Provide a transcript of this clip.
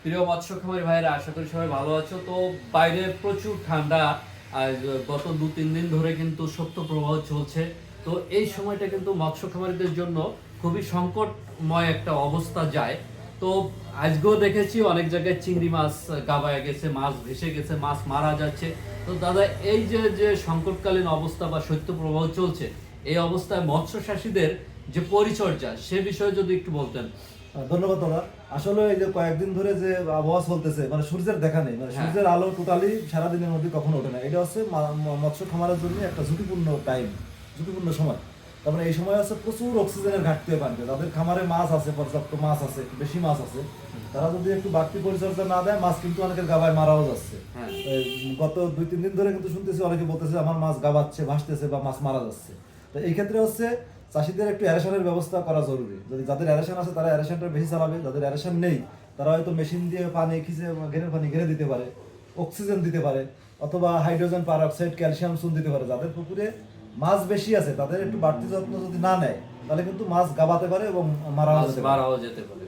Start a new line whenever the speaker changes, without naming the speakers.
প্রিয় মৎস্য খামারি ভাইরা, আশা করি সবাই ভালো আছো। তো বাইরে প্রচুর ঠান্ডা, আর গত 2-3 দিন ধরে কিন্তু শৈত্যপ্রবাহ চলছে। তো এই সময়টা কিন্তু মৎস্য খামারিদের জন্য খুবই সংকটময় একটা অবস্থা যায়। তো আজকেও দেখেছি অনেক জায়গায় চিংড়ি মাছ গাবায় গেছে, মাছ ভেসে গেছে, মাছ মারা যাচ্ছে। তো দাদা, এই যে যে সংকটকালীন অবস্থা বা শৈত্যপ্রবাহ চলছে, এই অবস্থায় মৎস্য চাষীদের যে পরিচর্যা সে বিষয়ে যদি একটু বলতেন।
ধন্যবাদ দাদা। আসলে এই যে কয়েকদিন ধরে যে আবহাওয়া চলতেছে, মানে সূর্যের দেখা নেই, মানে
হ্যাঁ।
সূর্যের আলো টোটালি সারাদিনের মধ্যে কখনো ওঠে না। এটা হচ্ছে মৎস্য খামারের জন্য একটা ঝুঁকিপূর্ণ টাইম, ঝুঁকিপূর্ণ সময়। তারপরে এই সময় আছে প্রচুর অক্সিজেনের ঘাটতি হয় পানিতে। যাদের খামারে মাছ আছে, পর্যাপ্ত মাছ আছে, একটু বেশি মাছ আছে, তারা যদি একটু বাড়তি পরিচর্যা না দেয়, মাছ কিন্তু অনেকের গাবায় মারাও যাচ্ছে।
হ্যাঁ।
গত 2-3 দিন ধরে কিন্তু শুনতেছি অনেকে বলতেছে আমার মাছ গাবাচ্ছে, ভাসতেছে বা মাছ মারা যাচ্ছে। তো এই ক্ষেত্রে হচ্ছে চাষিদের একটু অ্যারেশনের ব্যবস্থা করা জরুরি। যদি যাদের অ্যারেশন আছে তারা অ্যারেশনটা বেশি চালাবে, যাদের অ্যারেশন নেই তারা হয়তো মেশিন দিয়ে পানি খিচে ঘেরের পানি ঘেরে দিতে পারে, অক্সিজেন দিতে পারে, অথবা হাইড্রোজেন পারঅক্সাইড, ক্যালসিয়াম চুন দিতে পারে। যাদের পুকুরে মাছ বেশি আছে তাদের একটু বাড়তি যত্ন যদি না নেয়, তাহলে কিন্তু মাছ গাবাতে পারে এবং মারাও যেতে পারে।
মারাও যেতে পারে।